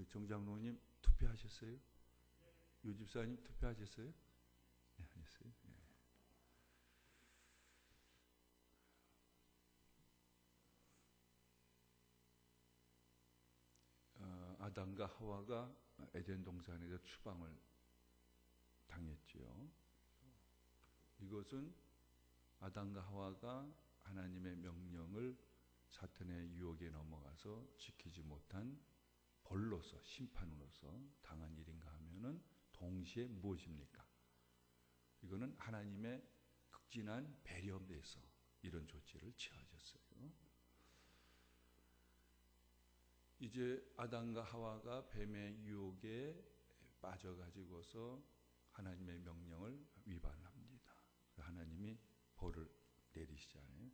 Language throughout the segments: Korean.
정장로님 투표하셨어요? 유 집사님 투표하셨어요? 네, 하셨어요. 네. 아담과 하와가 에덴 동산에서 추방을 당했지요. 이것은 아담과 하와가 하나님의 명령을 사탄의 유혹에 넘어가서 지키지 못한 벌로서 심판으로서 당한 일인가 하면은 동시에 무엇입니까? 이거는 하나님의 극진한 배려에서 이런 조치를 취하셨어요. 이제 아담과 하와가 뱀의 유혹에 빠져가지고서 하나님의 명령을 위반합니다. 하나님이 벌을 내리시잖아요.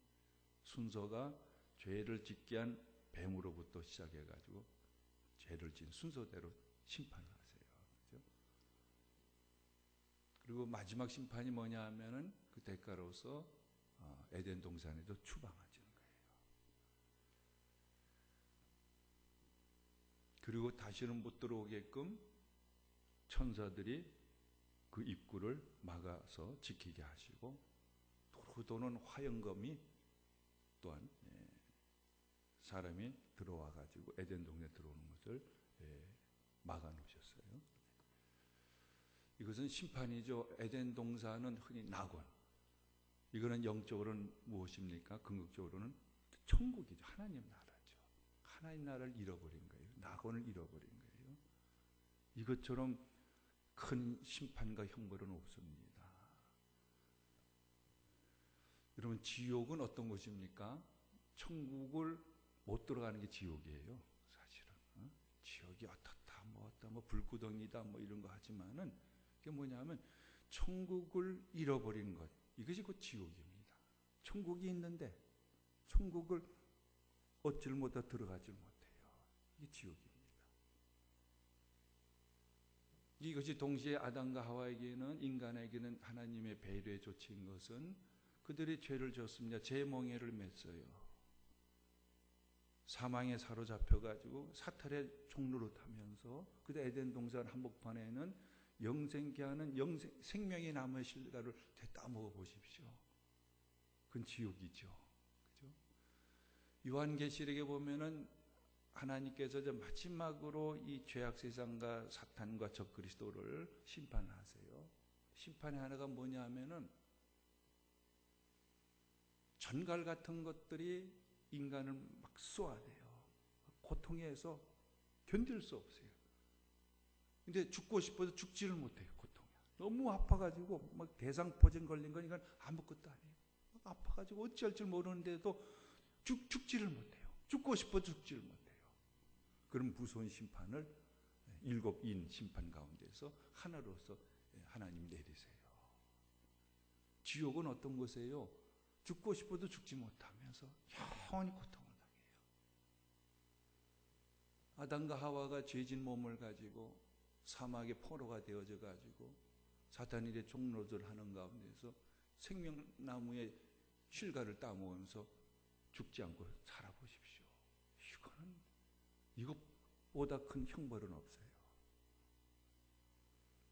순서가 죄를 짓게 한 뱀으로부터 시작해가지고 죄를 진 순서대로 심판을 하세요. 그렇죠? 그리고 마지막 심판이 뭐냐 하면은 그 대가로서 에덴 동산에도 추방하시는 거예요. 그리고 다시는 못 들어오게끔 천사들이 그 입구를 막아서 지키게 하시고 도로 도는 화영검이 또한 사람이 들어와 가지고 에덴 동산에 들어오는 것을 막아 놓으셨어요. 이것은 심판이죠. 에덴 동산은 흔히 낙원. 이거는 영적으로는 무엇입니까? 궁극적으로는 천국이죠. 하나님 나라죠. 하나님 나라를 잃어버린 거예요. 낙원을 잃어버린 거예요. 이것처럼 큰 심판과 형벌은 없습니다. 여러분, 지옥은 어떤 곳입니까? 천국을 못 들어가는 게 지옥이에요. 사실은 지옥이 어떻다 뭐 불구덩이다 뭐 이런 거 하지만은 그게 뭐냐면 천국을 잃어버린 것, 이것이 곧 지옥입니다. 천국이 있는데 천국을 얻지를 못하 들어가지를 못해요. 이게 지옥입니다. 이것이 동시에 아담과 하와에게는, 인간에게는 하나님의 배려의 조치인 것은 그들이 죄를 졌습니다. 죄의 멍에를 맸어요. 사망에 사로잡혀가지고 사탄의 종로로 타면서 그 에덴 동산 한복판에는 영생케 하는 생명의 나무의 실과를 따먹어 보십시오. 그건 지옥이죠. 그죠? 요한계시록에 보면은 하나님께서 마지막으로 이 죄악 세상과 사탄과 적그리스도를 심판하세요. 심판의 하나가 뭐냐 하면은 전갈 같은 것들이 인간을 막 쏘아대요. 고통에서 견딜 수 없어요. 근데 죽고 싶어도 죽지를 못해요. 고통에 너무 아파가지고 막 대상포진 걸린 거니까 아무것도 아니에요. 막 아파가지고 어찌할 줄 모르는데도 죽지를 못해요. 죽고 싶어도 죽지를 못해요. 그런 무서운 심판을 7인 심판 가운데서 하나로서 하나님 내리세요. 지옥은 어떤 곳이에요? 죽고 싶어도 죽지 못하면서 영원히 고통을 당해요. 아담과 하와가 죄진 몸을 가지고 사막의 포로가 되어져 가지고 사탄의 종로를 하는 가운데서 생명나무의 실과를 따먹으면서 죽지 않고 살아보십시오. 이것보다 큰 형벌은 없어요.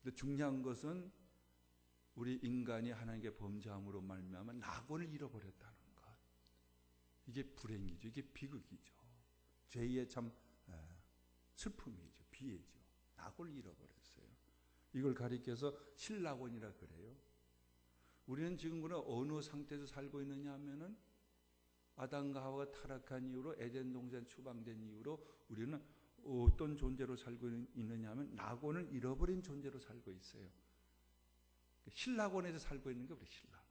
근데 중요한 것은 우리 인간이 하나님께 범죄함으로 말미암아 낙원을 잃어버렸다는 것. 이게 불행이죠. 이게 비극이죠. 죄의 참 슬픔이죠. 비애죠. 낙원을 잃어버렸어요. 이걸 가리켜서 실낙원이라 그래요. 우리는 지금 어느 상태에서 살고 있느냐 하면은 아담과 하와가 타락한 이후로 에덴 동산 추방된 이후로 우리는 어떤 존재로 살고 있느냐 하면 낙원을 잃어버린 존재로 살고 있어요. 신낙원에서 살고 있는 게 우리 신낙원.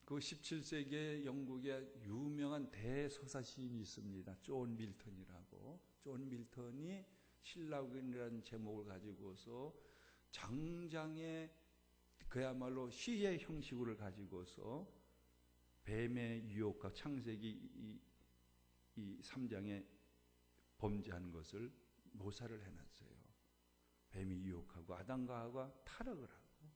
그 17세기에 영국의 유명한 대서사 시인이 있습니다. 존 밀턴이라고. 존 밀턴이 신낙원이라는 제목을 가지고서 장장의 그야말로 시의 형식을 가지고서 뱀의 유혹과 창세기 이 3장에 범죄한 것을 묘사를 해놨어요. 뱀이 유혹하고 아담과 하와가 타락을 하고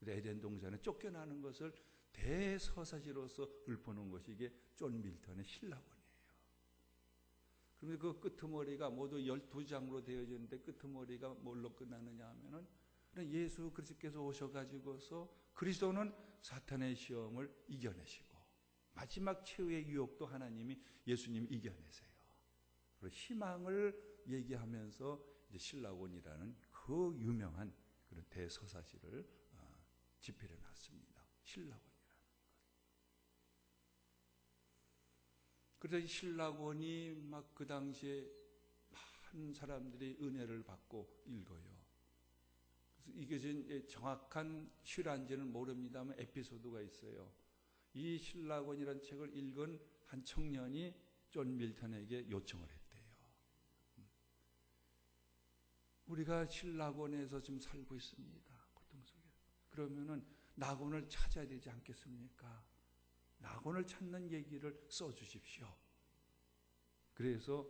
에덴 동산에 쫓겨나는 것을 대서사시로서 읊어놓은 것이 이게 존 밀턴의 신낙원이에요. 그런데 그 끄트머리가 모두 12장으로 되어지는데 끄트머리가 뭘로 끝나느냐 하면은 예수 그리스도께서 오셔가지고서 그리스도는 사탄의 시험을 이겨내시고 마지막 최후의 유혹도 하나님이 예수님이 이겨내세요. 그리고 희망을 얘기하면서 이제 신라곤이라는 그 유명한 그런 대서사시를 집필해 놨습니다. 신라곤이라는 것. 그래서 신라곤이 막 그 당시에 많은 사람들이 은혜를 받고 읽어요. 그래서 이게 정확한 실화인지는 모릅니다만 에피소드가 있어요. 이 신라곤이라는 책을 읽은 한 청년이 존 밀턴에게 요청을 했대요. 우리가 신라곤에서 지금 살고 있습니다. 고통 속에. 그러면은 낙원을 찾아야 되지 않겠습니까? 낙원을 찾는 얘기를 써주십시오. 그래서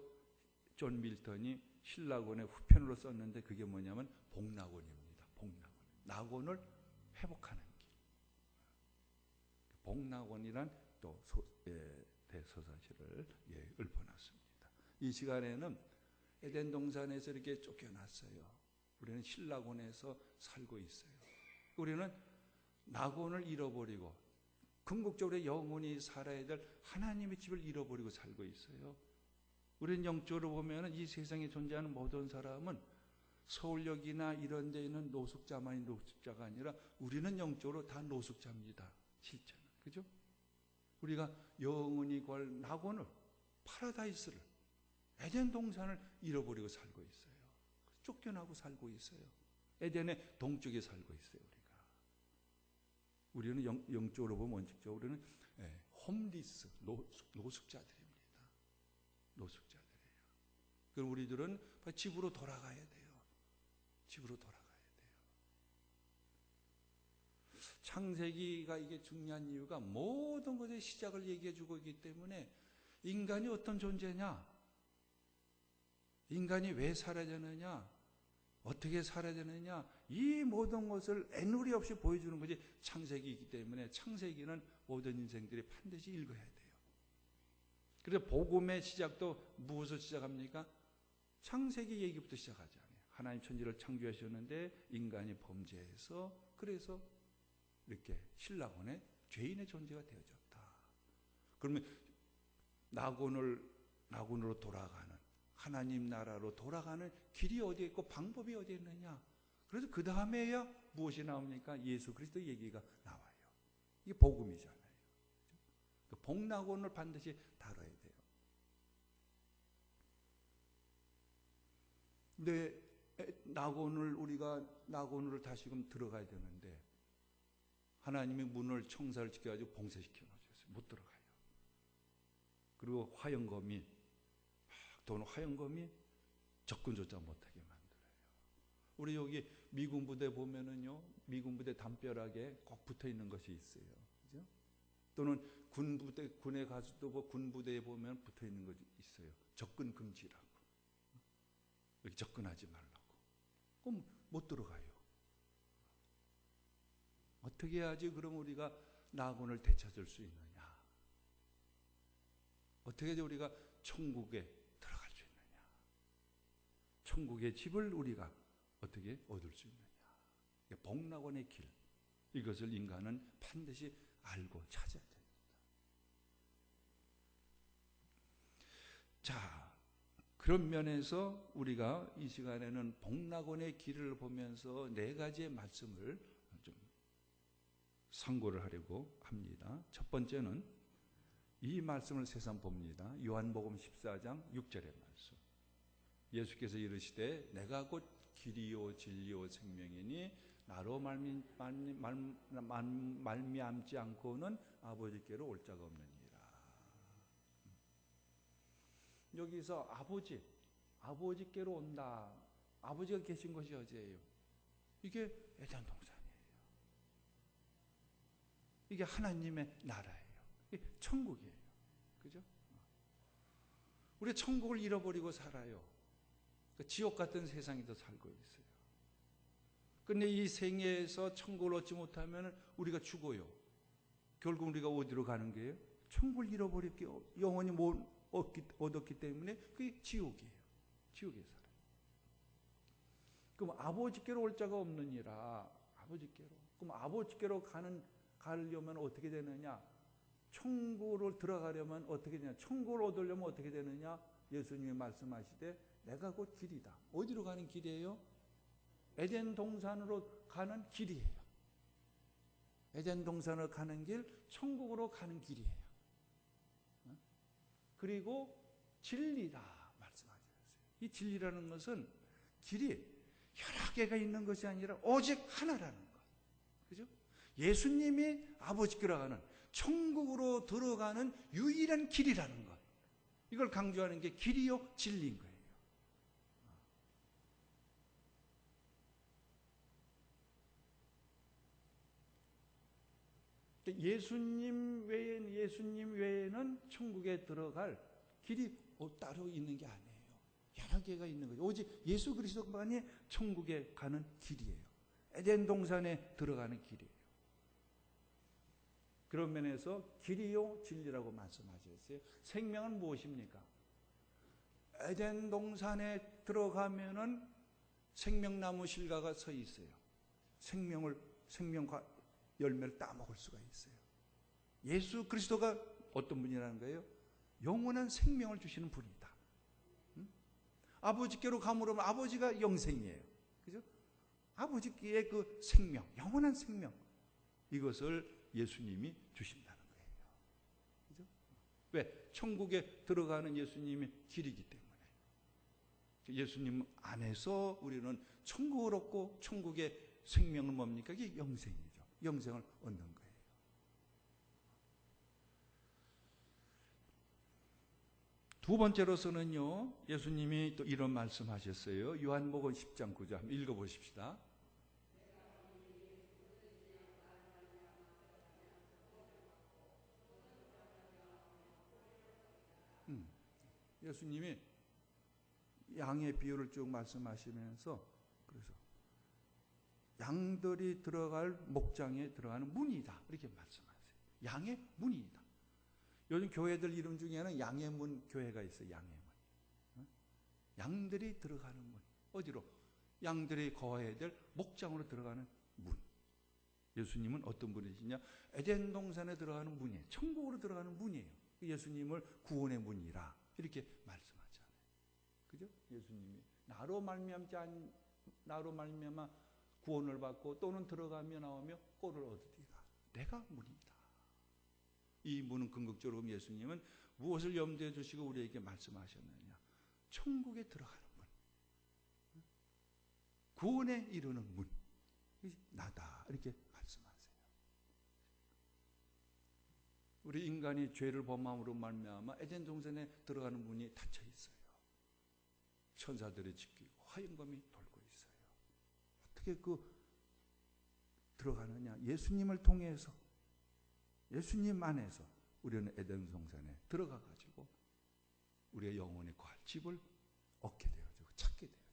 존 밀턴이 신라곤의 후편으로 썼는데 그게 뭐냐면 복낙원입니다. 복낙원. 낙원을 회복하는 길. 복낙원이란 또 대서사시를 읊어놨습니다. 이 시간에는 에덴 동산에서 이렇게 쫓겨났어요. 우리는 신라곤에서 살고 있어요. 우리는 낙원을 잃어버리고 궁극적으로 영원히 살아야 될 하나님의 집을 잃어버리고 살고 있어요. 우리는 영적으로 보면 이 세상에 존재하는 모든 사람은 서울역이나 이런 데 있는 노숙자만이 노숙자가 아니라 우리는 영적으로 다 노숙자입니다. 실제는. 그죠? 우리가 영원히 걸 낙원을, 파라다이스를, 에덴 동산을 잃어버리고 살고 있어요. 쫓겨나고 살고 있어요. 에덴의 동쪽에 살고 있어요. 우리는 영적으로 보면 원칙적으로 우리는 홈리스, 노숙자들입니다. 노숙자들이에요. 그럼 우리들은 집으로 돌아가야 돼요. 집으로 돌아가야 돼요. 창세기가 이게 중요한 이유가 모든 것의 시작을 얘기해 주고 있기 때문에 인간이 어떤 존재냐, 인간이 왜 살아야 되느냐, 어떻게 살아야 되느냐, 이 모든 것을 애누리 없이 보여주는 것이 창세기이기 때문에 창세기는 모든 인생들이 반드시 읽어야 돼요. 그래서 복음의 시작도 무엇을 시작합니까? 창세기 얘기부터 시작하지 않아요. 하나님 천지를 창조하셨는데 인간이 범죄해서 그래서 이렇게 신라곤의 죄인의 존재가 되어졌다. 그러면 낙원으로 돌아가는 하나님 나라로 돌아가는 길이 어디에 있고 방법이 어디에 있느냐. 그래서 그 다음에야 무엇이 나옵니까? 예수 그리스도 얘기가 나와요. 이게 복음이잖아요. 그 복낙원을 반드시 다뤄야 돼요. 근데 우리가 낙원으로 다시금 들어가야 되는데 하나님이 문을 청사를 지켜가지고 봉쇄시켜 놓으셨어요. 못 들어가요. 그리고 화영검이 접근조차 못하게 만들어요. 우리 여기 미군 부대 보면은요, 미군 부대 담벼락에 꼭 붙어 있는 것이 있어요. 그죠? 또는 군에 가서도 군 부대에 보면 붙어 있는 것이 있어요. 접근 금지라고. 이렇게 접근하지 말라고. 그럼 못 들어가요. 어떻게 해야지 그럼 우리가 낙원을 되찾을 수 있느냐? 어떻게 해야지 우리가 천국에 들어갈 수 있느냐? 천국의 집을 우리가 어떻게 얻을 수 있느냐? 복낙원의 길, 이것을 인간은 반드시 알고 찾아야 됩니다. 자, 그런 면에서 우리가 이 시간에는 복낙원의 길을 보면서 네 가지의 말씀을 좀 상고를 하려고 합니다. 첫 번째는 이 말씀을 세상 봅니다. 요한복음 14장 6절의 말씀. 예수께서 이르시되 내가 곧 길이요 진리요 생명이니 나로 말미암지 않고는 아버지께로 올 자가 없느니라. 여기서 아버지께로 온다. 아버지가 계신 것이 어디예요? 이게 에덴 동산이에요. 이게 하나님의 나라예요. 이게 천국이에요. 그죠? 우리 천국을 잃어버리고 살아요. 지옥 같은 세상에도 살고 있어요. 근데 이 생애에서 천국을 얻지 못하면 우리가 죽어요. 결국 우리가 어디로 가는 거예요? 천국을 잃어버릴게요. 영원히 얻었기 때문에 그게 지옥이에요. 지옥에 살아요. 그럼 아버지께로 올 자가 없느니라. 아버지께로. 그럼 아버지께로 가려면 어떻게 되느냐? 천국으로 들어가려면 어떻게 되냐? 천국을 얻으려면 어떻게 되느냐? 예수님이 말씀하시되 내가 곧 길이다. 어디로 가는 길이에요? 에덴 동산으로 가는 길이에요. 에덴 동산으로 가는 길, 천국으로 가는 길이에요. 그리고 진리다 말씀하셨어요. 이 진리라는 것은 길이 여러 개가 있는 것이 아니라 오직 하나라는 것. 그죠? 예수님이 아버지께로 가는 천국으로 들어가는 유일한 길이라는 것. 이걸 강조하는 게 길이요 진리인 거예요. 예수님 외에는 천국에 들어갈 길이 따로 있는 게 아니에요. 여러 개가 있는 거죠. 오직 예수 그리스도만이 천국에 가는 길이에요. 에덴 동산에 들어가는 길이에요. 그런 면에서 길이요 진리라고 말씀하셨어요. 생명은 무엇입니까? 에덴 동산에 들어가면은 생명나무 실과가 서 있어요. 생명과 열매를 따먹을 수가 있어요. 예수 그리스도가 어떤 분이라는 거예요? 영원한 생명을 주시는 분이다. 아버지께로 가물으면 아버지가 영생이에요. 그죠? 아버지께 그 생명, 영원한 생명, 이것을 예수님이 주신다는 거예요. 그죠? 왜? 천국에 들어가는 예수님이 길이기 때문에. 예수님 안에서 우리는 천국을 얻고 천국의 생명은 뭡니까? 이게 영생이죠. 영생을 얻는 거예요. 두 번째로서는요, 예수님이 또 이런 말씀하셨어요. 요한복음 10장 9절 한번 읽어보십시다. 예수님이 양의 비유를 쭉 말씀하시면서 그래서 양들이 들어갈 목장에 들어가는 문이다 이렇게 말씀하세요. 양의 문이다. 요즘 교회들 이름 중에는 양의 문 교회가 있어요. 양의 문. 양들이 들어가는 문. 어디로? 양들이 거해야 될 목장으로 들어가는 문. 예수님은 어떤 분이시냐? 에덴 동산에 들어가는 문이에요. 천국으로 들어가는 문이에요. 예수님을 구원의 문이라 이렇게 말씀하잖아요. 그죠? 예수님이 나로 말미암아 구원을 받고 또는 들어가며 나오며 꼴을 얻으리라. 내가 문이다. 이 문은 궁극적으로 예수님은 무엇을 염두에 두시고 우리에게 말씀하셨느냐? 천국에 들어가는 문, 구원에 이르는 문, 나다 이렇게 말씀하세요. 우리 인간이 죄를 범함으로 말미암아 에덴 동산에 들어가는 문이 닫혀 있어요. 천사들이 지키고 화염검이 돌고 있어요. 어떻게 들어가느냐? 예수님을 통해서, 예수님 안에서 우리는 에덴 동산에 들어가 가지고 우리의 영혼의 거할 집을 얻게 되어지고 찾게 되어지고,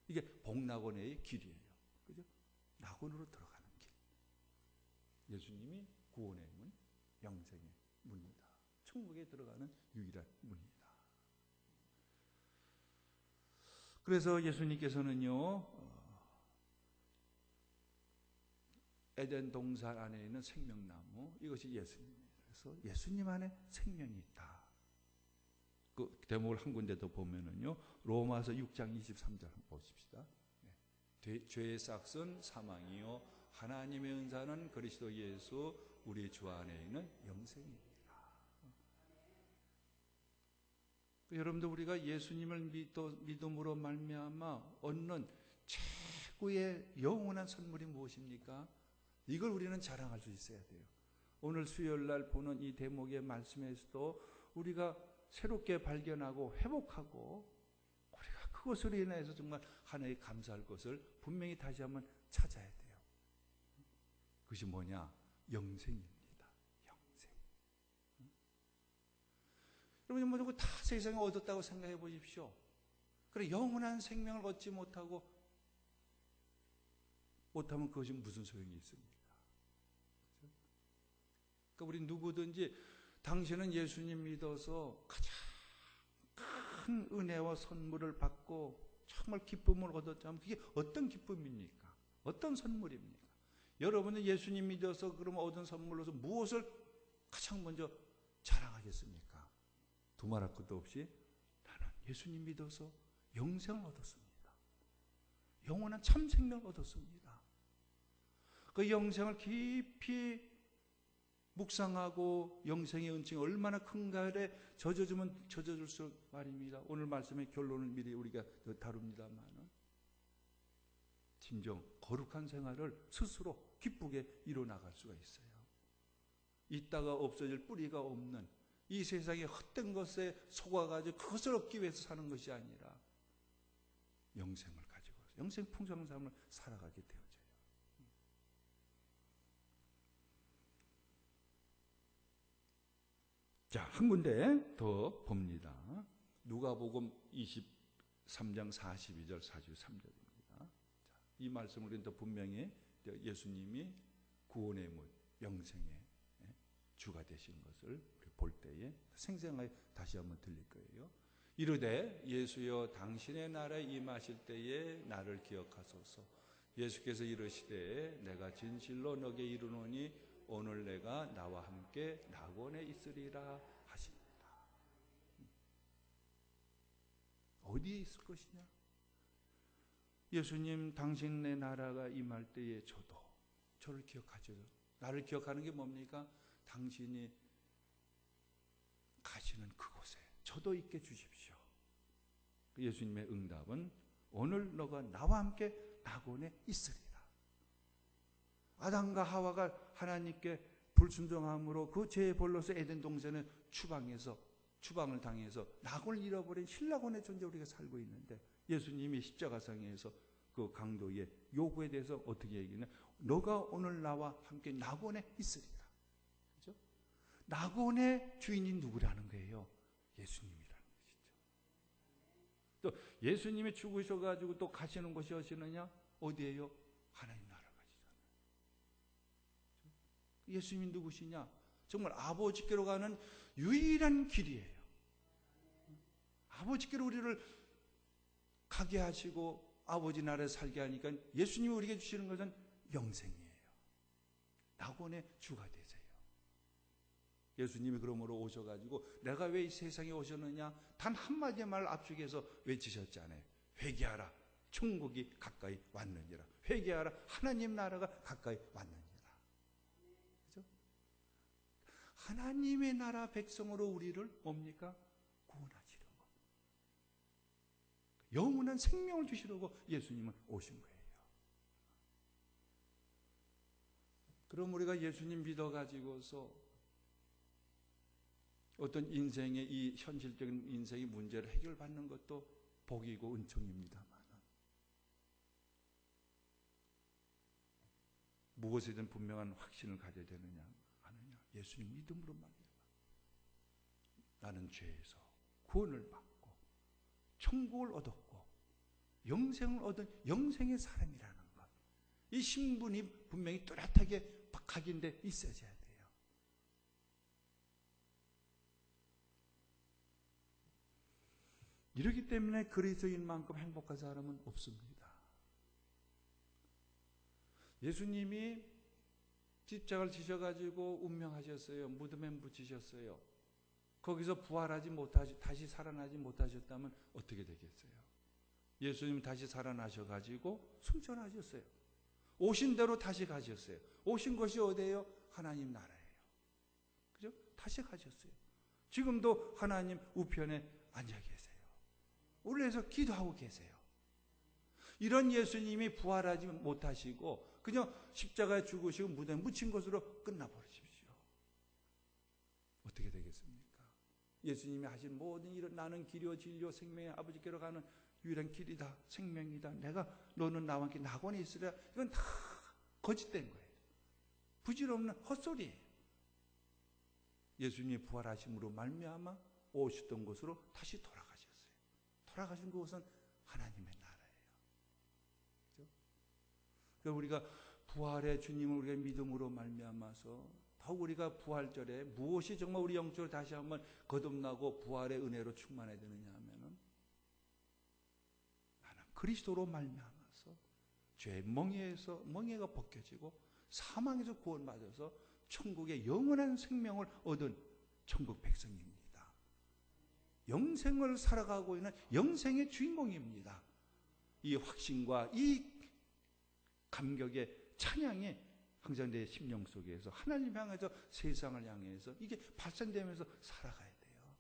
이게 복락원의 길이에요. 그죠? 낙원으로 들어가는 길. 예수님이 구원의 문, 영생의 문이다. 천국에 들어가는 유일한 문이다. 그래서 예수님께서는요, 에덴 동산 안에 있는 생명나무, 이것이 예수님이에요. 그래서 예수님 안에 생명이 있다. 그 대목을 한 군데 더 보면은요, 로마서 6장 23절 한번 보십시다. 죄의 싹은 사망이요 하나님의 은사는 그리스도 예수 우리 주 안에 있는 영생입니다. 여러분들, 우리가 예수님을 믿음으로 말미암아 얻는 최고의 영원한 선물이 무엇입니까? 이걸 우리는 자랑할 수 있어야 돼요. 오늘 수요일 날 보는 이 대목의 말씀에서도 우리가 새롭게 발견하고 회복하고 우리가 그것으로 인해서 정말 하나님 감사할 것을 분명히 다시 한번 찾아야 돼요. 그것이 뭐냐? 영생입니다. 영생. 여러분, 뭐 다 세상에 얻었다고 생각해 보십시오. 그래, 영원한 생명을 얻지 못하면 그것이 무슨 소용이 있습니까? 그러니까 우리 누구든지 당신은 예수님 믿어서 가장 큰 은혜와 선물을 받고 정말 기쁨을 얻었다면 그게 어떤 기쁨입니까? 어떤 선물입니까? 여러분은 예수님 믿어서 그러면 얻은 선물로서 무엇을 가장 먼저 자랑하겠습니까? 두말할 것도 없이 나는 예수님 믿어서 영생을 얻었습니다. 영원한 참 생명을 얻었습니다. 그 영생을 깊이 묵상하고 영생의 은총이 얼마나 큰가에 젖어주면 젖어줄수록 말입니다. 오늘 말씀의 결론을 미리 우리가 다룹니다만 진정 거룩한 생활을 스스로 기쁘게 이뤄나갈 수가 있어요. 있다가 없어질 뿌리가 없는 이 세상의 헛된 것에 속아가지고 그것을 얻기 위해서 사는 것이 아니라 영생을 가지고 영생 풍성한 삶을 살아가게 되어져요. 자, 한 군데 더 봅니다. 누가복음 23장 42절 43절입니다. 이 말씀을 우리는 더 분명히 예수님이 구원의 문, 영생의 주가 되신 것을 볼 때에 생생하게 다시 한번 들릴 거예요. 이르되 예수여 당신의 나라에 임하실 때에 나를 기억하소서. 예수께서 이르시되 내가 진실로 너게 이르노니 오늘 내가 나와 함께 낙원에 있으리라 하십니다. 어디에 있을 것이냐? 예수님 당신의 나라가 임할 때에 저를 기억하죠. 나를 기억하는 게 뭡니까? 당신이 가시는 그곳에 저도 있게 주십시오. 예수님의 응답은 오늘 너가 나와 함께 낙원에 있으리라. 아담과 하와가 하나님께 불순종함으로 그 죄의 벌로서 에덴 동산의 추방을 당해서 낙원을 잃어버린 신락원의 존재 우리가 살고 있는데 예수님이 십자가상에서 그 강도의 요구에 대해서 어떻게 얘기하냐? 너가 오늘 나와 함께 낙원에 있으리라. 그렇죠? 낙원의 주인이 누구라는 거예요? 예수님이라는 것이죠. 또 예수님이 죽으셔가지고 또 가시는 곳이 어디느냐? 어디예요? 하나님 나라 가시잖아요. 예수님이 누구시냐? 정말 아버지께로 가는 유일한 길이에요. 아버지께로 우리를 가게 하시고 아버지 나라에 살게 하니까 예수님이 우리에게 주시는 것은 영생이에요. 낙원의 주가 되세요. 예수님이 그러므로 오셔가지고 내가 왜 이 세상에 오셨느냐? 단 한마디의 말 앞쪽에서 외치셨잖아요. 회개하라. 천국이 가까이 왔느니라. 회개하라. 하나님 나라가 가까이 왔느니라. 그렇죠? 하나님의 나라 백성으로 우리를 뭡니까? 구원하시려고. 영원한 생명을 주시려고 예수님은 오신 거예요. 그럼 우리가 예수님 믿어가지고서 어떤 인생의 이 현실적인 인생의 문제를 해결받는 것도 복이고 은총입니다만 무엇이든 분명한 확신을 가져야 되느냐 아느냐. 예수님 믿음으로 말미암아 나는 죄에서 구원을 받고 천국을 얻었고 영생을 얻은 영생의 사람이라는 것. 이 신분이 분명히 뚜렷하게 각인돼 있어야 돼요. 이렇기 때문에 그리스도인만큼 행복한 사람은 없습니다. 예수님이 십자가를 지셔가지고 운명하셨어요. 무덤에 묻히셨어요. 거기서 부활하지 못하시, 다시 살아나지 못하셨다면 어떻게 되겠어요? 예수님 다시 살아나셔가지고 승천하셨어요. 오신 대로 다시 가셨어요. 오신 것이 어디예요? 하나님 나라예요. 그죠? 다시 가셨어요. 지금도 하나님 우편에 앉아 계세요. 우리를 위해서 기도하고 계세요. 이런 예수님이 부활하지 못하시고 그냥 십자가에 죽으시고 무덤에 묻힌 것으로 끝나버리십시오. 어떻게 되겠습니까? 예수님이 하신 모든 일은 나는 길이요 진리요 생명의 아버지께로 가는 유일한 길이다. 생명이다. 내가 너는 나와 함께 낙원에 있으라. 이건 다 거짓된 거예요. 부질없는 헛소리예요. 예수님이 부활하심으로 말미암아 오셨던 곳으로 다시 돌아가셨어요. 돌아가신 그곳은 하나님의 나라예요. 그렇죠? 그러니까 우리가 부활의 주님을 우리가 믿음으로 말미암아서 더욱 우리가 부활절에 무엇이 정말 우리 영적으로 다시 한번 거듭나고 부활의 은혜로 충만해야 되느냐 하면은 그리스도로 말미암아서 죄의 멍에가 벗겨지고 사망에서 구원받아서 천국의 영원한 생명을 얻은 천국 백성입니다. 영생을 살아가고 있는 영생의 주인공입니다. 이 확신과 이 감격의 찬양이 항상 내 심령 속에서 하나님 향해서 세상을 향해서 이게 발산되면서 살아가야 돼요.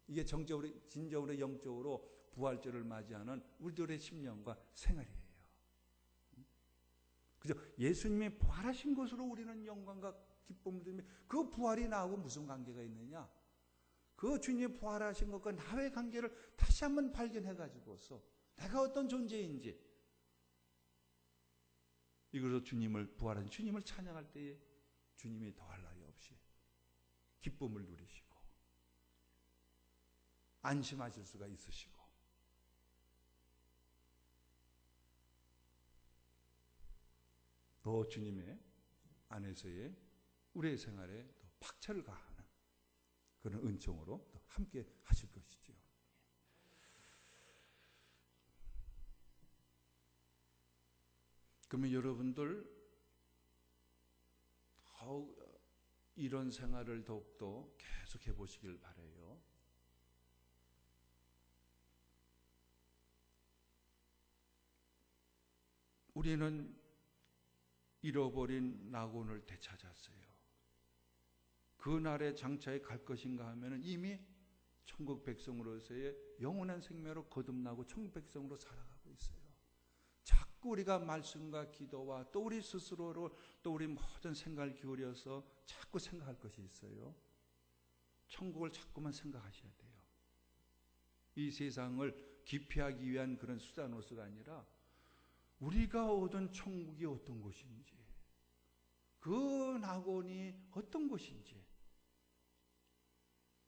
이게 정적으로, 진정으로, 영적으로 부활절을 맞이하는 우리들의 심령과 생활이에요. 그죠? 예수님이 부활하신 것으로 우리는 영광과 기쁨을 드리며 그 부활이 나하고 무슨 관계가 있느냐? 그 주님이 부활하신 것과 나의 관계를 다시 한번 발견해 가지고서 내가 어떤 존재인지 이것으로 주님을 부활한 주님을 찬양할 때에 주님이 더할 나위 없이 기쁨을 누리시고 안심하실 수가 있으시고 더 주님의 안에서의 우리의 생활에 더 박차를 가하는 그런 은총으로 또 함께 하실 것이지요. 그러면 여러분들 더욱 이런 생활을 더욱더 계속해 보시길 바라요. 우리는 잃어버린 낙원을 되찾았어요. 그날의 장차에 갈 것인가 하면 이미 천국 백성으로서의 영원한 생명으로 거듭나고 천국 백성으로 살아가고 있어요. 자꾸 우리가 말씀과 기도와 또 우리 스스로로 또 우리 모든 생각을 기울여서 자꾸 생각할 것이 있어요. 천국을 자꾸만 생각하셔야 돼요. 이 세상을 기피하기 위한 그런 수단으로서가 아니라 우리가 얻은 천국이 어떤 곳인지, 그 낙원이 어떤 곳인지,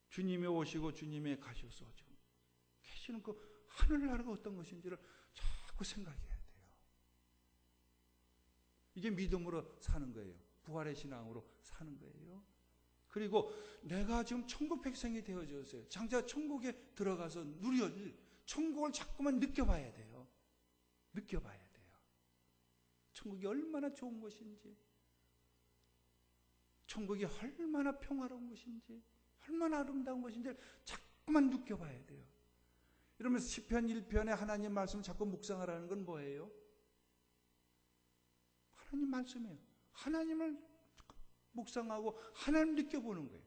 주님이 오시고 주님이 가셔서 계시는 그 하늘나라가 어떤 것인지를 자꾸 생각해야 돼요. 이게 믿음으로 사는 거예요. 부활의 신앙으로 사는 거예요. 그리고 내가 지금 천국 백성이 되어졌어요. 장차 천국에 들어가서 누릴 천국을 자꾸만 느껴봐야 돼요. 느껴봐야 돼요. 천국이 얼마나 좋은 것인지, 천국이 얼마나 평화로운 것인지, 얼마나 아름다운 것인지를 자꾸만 느껴봐야 돼요. 이러면서 시편 1편에 하나님 말씀을 자꾸 묵상하라는 건 뭐예요? 하나님 말씀이에요. 하나님을 묵상하고 하나님을 느껴보는 거예요.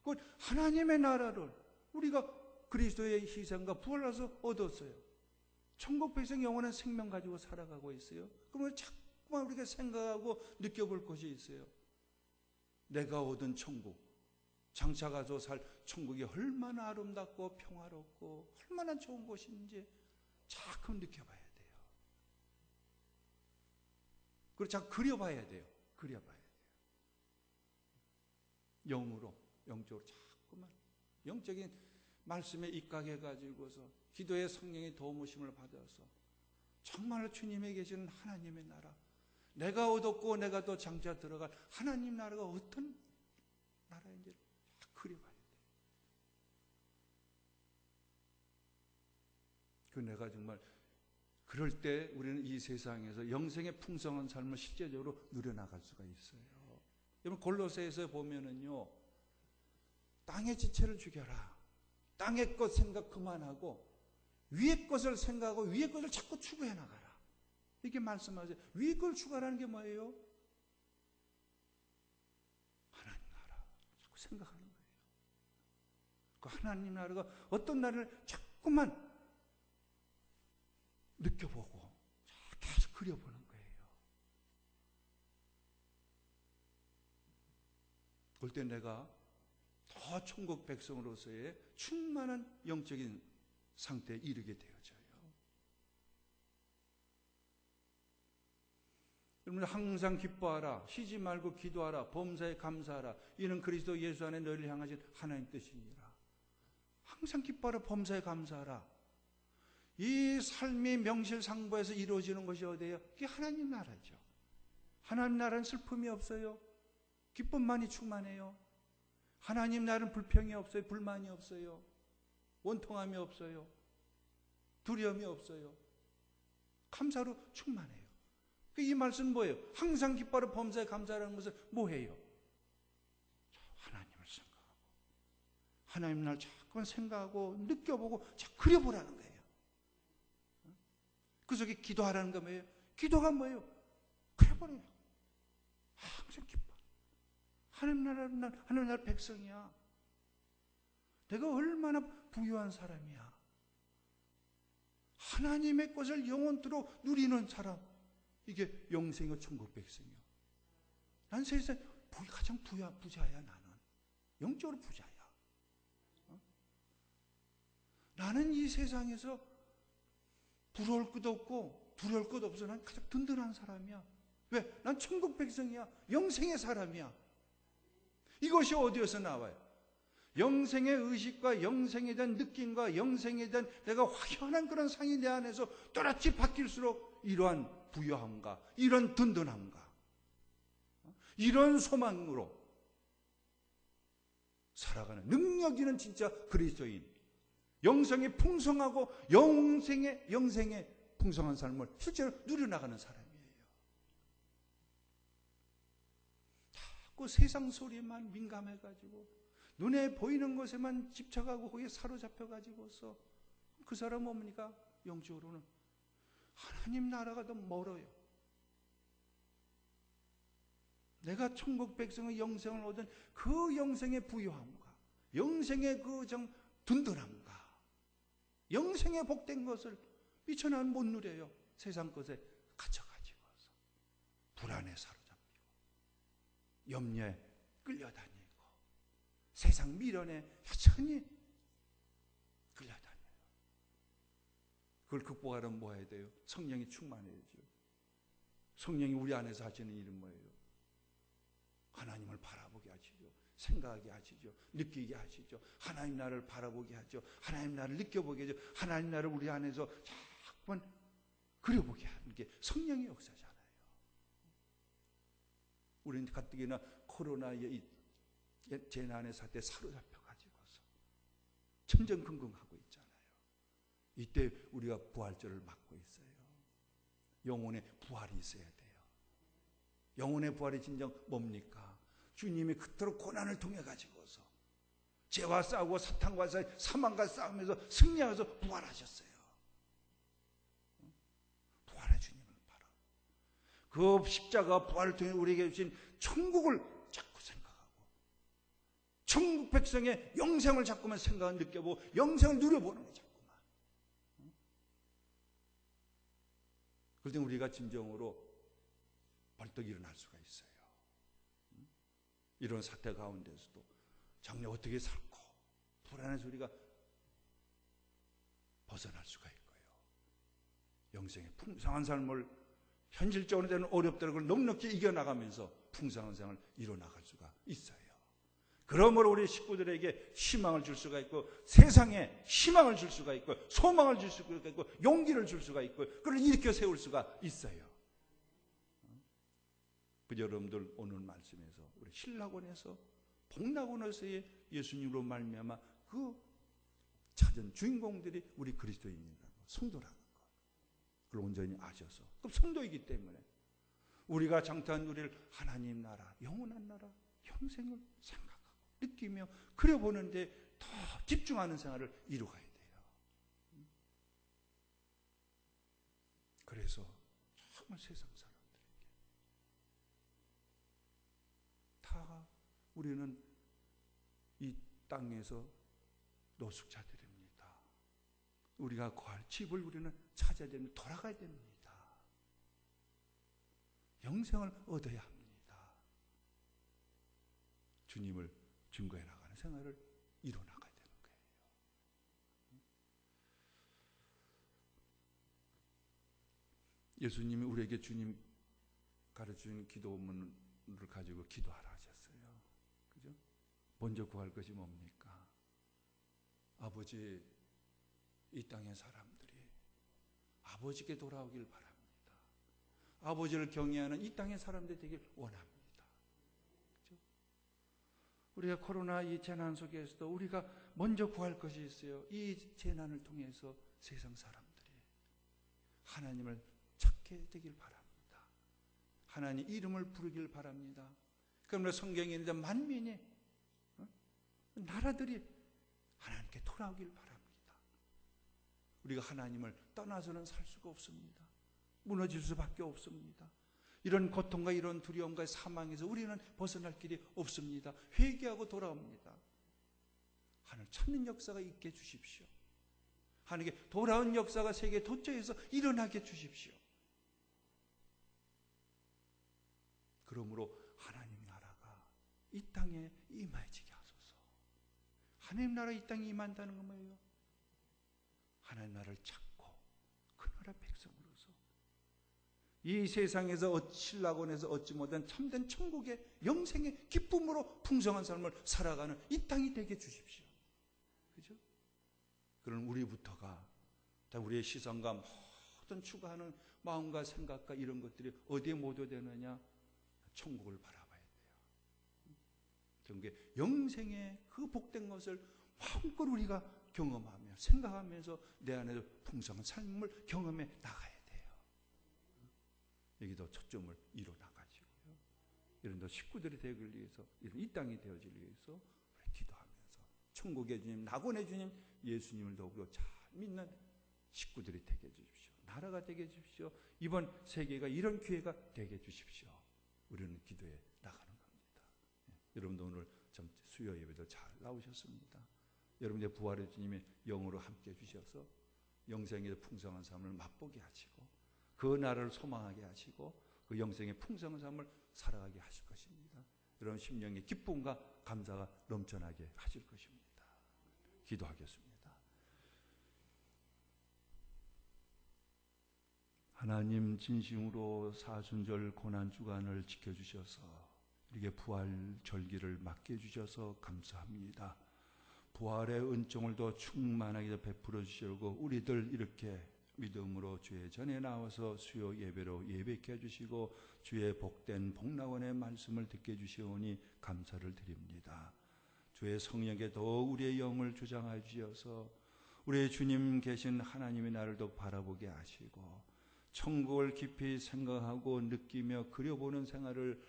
그 하나님의 나라를 우리가 그리스도의 희생과 부활해서 얻었어요. 천국 백성 영원한 생명 가지고 살아가고 있어요. 그러면 자꾸만 우리가 생각하고 느껴볼 것이 있어요. 내가 얻은 천국, 장차 가서 살 천국이 얼마나 아름답고 평화롭고 얼마나 좋은 곳인지 자꾸 느껴봐야 돼요. 그리고 자꾸 그려봐야 돼요. 그려봐야 돼요. 영으로, 영적으로 자꾸만 영적인 말씀에 입각해가지고서 기도의 성령의 도우심을 받아서 정말로 주님에 계시는 하나님의 나라, 내가 얻었고 내가 또 장차 들어갈 하나님 나라가 어떤 나라인지를 그려봐야 돼요. 그 내가 정말 그럴 때 우리는 이 세상에서 영생의 풍성한 삶을 실제적으로 누려나갈 수가 있어요. 여러분 골로새에서 보면은요, 땅의 지체를 죽여라. 땅의 것 생각 그만하고 위의 것을 생각하고 위의 것을 자꾸 추구해 나가라. 이렇게 말씀하세요. 위의 걸 추구하라는 게 뭐예요? 하나님 나라 자꾸 생각하는 거예요. 그 하나님 나라가 어떤 나라를 자꾸만 느껴보고 계속 그려보는 거예요. 그럴 때 내가 더 천국 백성으로서의 충만한 영적인 상태에 이르게 되어져요. 여러분 항상 기뻐하라, 쉬지 말고 기도하라, 범사에 감사하라. 이는 그리스도 예수 안에 너희를 향하신 하나님 뜻이니라. 항상 기뻐하라, 범사에 감사하라. 이 삶이 명실상부해서 이루어지는 것이 어디예요? 그게 하나님 나라죠. 하나님 나라는 슬픔이 없어요. 기쁨만이 충만해요. 하나님 나라는 불평이 없어요. 불만이 없어요. 원통함이 없어요. 두려움이 없어요. 감사로 충만해요. 이 말씀은 뭐예요? 항상 기뻐하라 범사에 감사하라는 것은 뭐예요? 하나님을 생각하고 하나님 날 자꾸 생각하고 느껴보고 자꾸 그려보라는 거예요. 그 속에 기도하라는 거 뭐예요? 기도가 뭐예요? 그려보래요. 항상 기뻐. 하나님 나라 백성이야. 내가 얼마나 부유한 사람이야. 하나님의 것을 영원토록 누리는 사람. 이게 영생의 천국 백성이야. 난 세상에 가장 부자야. 나는 영적으로 부자야. 나는 이 세상에서 부러울 것도 없고 두려울 것도 없어. 난 가장 든든한 사람이야. 왜? 난 천국 백성이야. 영생의 사람이야. 이것이 어디에서 나와요? 영생의 의식과 영생에 대한 느낌과 영생에 대한 내가 확연한 그런 상이 내 안에서 또렷이 바뀔수록 이러한 부유함과 이런 든든함과 이런 소망으로 살아가는 능력 있는 진짜 그리스도인, 영생이 풍성하고 영생의 풍성한 삶을 실제로 누려나가는 사람이에요. 자꾸 세상 소리만 민감해가지고 눈에 보이는 것에만 집착하고 거기에 사로잡혀가지고서 그 사람 뭡니까? 영적으로는 하나님 나라가 더 멀어요. 내가 천국 백성의 영생을 얻은 그 영생의 부유함과 영생의 그 든든함과 영생의 복된 것을 미처 나는 못 누려요. 세상 것에 갇혀가지고서 불안에 사로잡히고 염려에 끌려다니고 세상 미련에 여전히 끌려다녀요. 그걸 극복하려면 뭐 해야 돼요? 성령이 충만해야죠. 성령이 우리 안에서 하시는 일은 뭐예요? 하나님을 바라보게 하시죠. 생각하게 하시죠. 느끼게 하시죠. 하나님 나를 바라보게 하죠. 하나님 나를 느껴보게 하죠. 하나님 나를 우리 안에서 자꾸만 그려보게 하는 게 성령의 역사잖아요. 우리는 가뜩이나 코로나의 이 재난의 사태에 사로잡혀가지고서 천정긍긍하고 있잖아요. 이때 우리가 부활절을 맞고 있어요. 영혼의 부활이 있어야 돼요. 영혼의 부활이 진정 뭡니까? 주님이 그토록 고난을 통해 가지고서 죄와 싸우고 사탄과 사망과 싸우면서 승리하셔서 부활하셨어요. 부활의 주님을 바라. 그 십자가 부활을 통해 우리에게 주신 천국을 자꾸 생각하고 천국 백성의 영생을 자꾸만 생각을 느껴보고 영생을 누려보는 거예요. 자꾸만. 그럴 때 우리가 진정으로 벌떡 일어날 수가 있어요. 이런 사태 가운데서도 정녕 어떻게 살고 불안해서 우리가 벗어날 수가 있고요. 영생의 풍성한 삶을 현실적으로 되는 어렵더라도 넉넉히 이겨나가면서 풍성한 생을 이뤄나갈 수가 있어요. 그러므로 우리 식구들에게 희망을 줄 수가 있고 세상에 희망을 줄 수가 있고 소망을 줄 수가 있고 용기를 줄 수가 있고 그걸 일으켜 세울 수가 있어요. 여러분들 오늘 말씀에서 우리 신라곤에서 복락원에서의 예수님으로 말미암아 그 찾은 주인공들이 우리 그리스도인이라는 것, 성도라는 것, 그걸 온전히 아셔서 그럼 성도이기 때문에 우리가 장태한 우리를 하나님 나라, 영원한 나라, 영생을 생각하고 느끼며 그려보는데 더 집중하는 생활을 이루어가야 돼요. 그래서 정말 세상 사람 다 우리는 이 땅에서 노숙자들입니다. 우리가 거할 집을 우리는 찾아야 됩니다. 돌아가야 됩니다. 영생을 얻어야 합니다. 주님을 증거해 나가는 생활을 이뤄나가야 되는 거예요. 예수님이 우리에게 주님 가르치는 기도문을 가지고 기도하라 하셨어요. 그죠? 먼저 구할 것이 뭡니까? 아버지, 이 땅의 사람들이 아버지께 돌아오길 바랍니다. 아버지를 경외하는 이 땅의 사람들이 되길 원합니다. 그죠? 우리가 코로나 이 재난 속에서도 우리가 먼저 구할 것이 있어요. 이 재난을 통해서 세상 사람들이 하나님을 그렇게 되길 바랍니다. 하나님 이름을 부르길 바랍니다. 그러므로 성경에 있는 만민이, 나라들이 하나님께 돌아오길 바랍니다. 우리가 하나님을 떠나서는 살 수가 없습니다. 무너질 수밖에 없습니다. 이런 고통과 이런 두려움과 사망에서 우리는 벗어날 길이 없습니다. 회개하고 돌아옵니다. 하나님 찾는 역사가 있게 해주십시오. 하나님께 돌아온 역사가 세계 도처에서 일어나게 해주십시오. 그러므로 하나님 나라가 이 땅에 임하지게 하소서. 하나님 나라 이 땅에 임한다는 건 뭐예요? 하나님 나라를 찾고 그 나라 백성으로서 이 세상에서 얻으려고 해서 얻지 못한 참된 천국의 영생의 기쁨으로 풍성한 삶을 살아가는 이 땅이 되게 해주십시오. 그죠? 그런 우리부터가 우리의 시선과 모든 추구하는 마음과 생각과 이런 것들이 어디에 모두되느냐? 천국을 바라봐야 돼요. 그게 영생의 그 복된 것을 마음껏 우리가 경험하며 생각하면서 내 안에서 풍성한 삶을 경험해 나가야 돼요. 여기도 초점을 이뤄 나가시고요. 이런 식구들이 되기 위해서, 이 땅이 되어지기 위해서 우리 기도하면서 천국의 주님, 낙원의 주님 예수님을 더욱더 잘 믿는 식구들이 되게 해주십시오. 나라가 되게 해주십시오. 이번 세계가 이런 기회가 되게 해주십시오. 우리는 기도에 나가는 겁니다. 여러분도 오늘 참 수요 예배도 잘 나오셨습니다. 여러분의 부활의 주님의 영으로 함께 해주셔서 영생의 풍성한 삶을 맛보게 하시고 그 나라를 소망하게 하시고 그 영생의 풍성한 삶을 살아가게 하실 것입니다. 여러분 심령의 기쁨과 감사가 넘쳐나게 하실 것입니다. 기도하겠습니다. 하나님 진심으로 사순절 고난주간을 지켜주셔서 이렇게 부활 절기를 맞게 해주셔서 감사합니다. 부활의 은총을 더 충만하게 베풀어 주시고 우리들 이렇게 믿음으로 주의 전에 나와서 수요 예배로 예배케 해주시고 주의 복된 복락원의 말씀을 듣게 해주시오니 감사를 드립니다. 주의 성령에 더욱 우리의 영을 주장하여 주셔서 우리의 주님 계신 하나님의 나를 더 바라보게 하시고 천국을 깊이 생각하고 느끼며 그려보는 생활을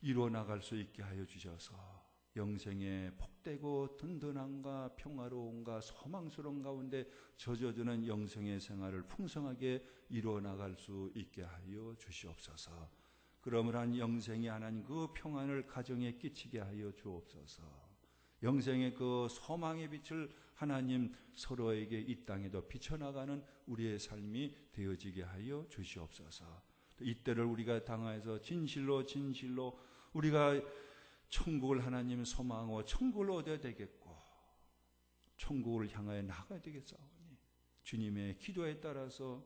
이루어 나갈 수 있게 하여 주셔서 영생의 복되고 든든함과 평화로움과 소망스러운 가운데 젖어드는 영생의 생활을 풍성하게 이루어 나갈 수 있게 하여 주시옵소서. 그러므로 영생이 하나님 그 평안을 가정에 끼치게 하여 주옵소서. 영생의 그 소망의 빛을 하나님 서로에게 이 땅에도 비춰나가는 우리의 삶이 되어지게 하여 주시옵소서. 이때를 우리가 당하여서 진실로 우리가 천국을 하나님 소망하고 천국을 얻어야 되겠고 천국을 향하여 나가야 되겠사오니 주님의 기도에 따라서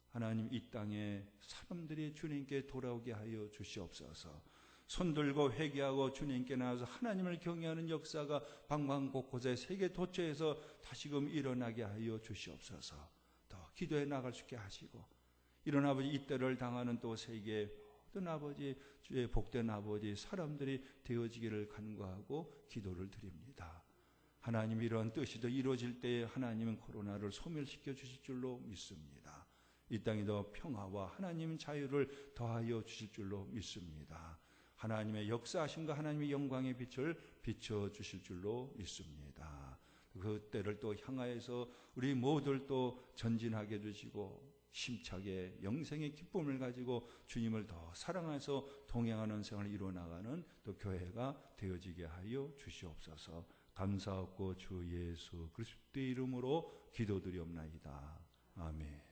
하나님 이 땅에 사람들이 주님께 돌아오게 하여 주시옵소서. 손들고 회개하고 주님께 나와서 하나님을 경외하는 역사가 방방 곳곳에 세계 도처에서 다시금 일어나게 하여 주시옵소서. 더 기도해 나갈 수 있게 하시고 이런 아버지 이때를 당하는 또 세계 모든 아버지 주의 복된 아버지 사람들이 되어지기를 간구하고 기도를 드립니다. 하나님 이런 뜻이 더 이루어질 때에 하나님은 코로나를 소멸시켜 주실 줄로 믿습니다. 이 땅에도 평화와 하나님 자유를 더하여 주실 줄로 믿습니다. 하나님의 역사하심과 하나님의 영광의 빛을 비춰주실 줄로 믿습니다. 그 때를 또 향하여서 우리 모두를 또 전진하게 해주시고 심차게 영생의 기쁨을 가지고 주님을 더 사랑해서 동행하는 생활을 이루어나가는 또 교회가 되어지게 하여 주시옵소서. 감사하고 주 예수 그리스도의 이름으로 기도드리옵나이다. 아멘.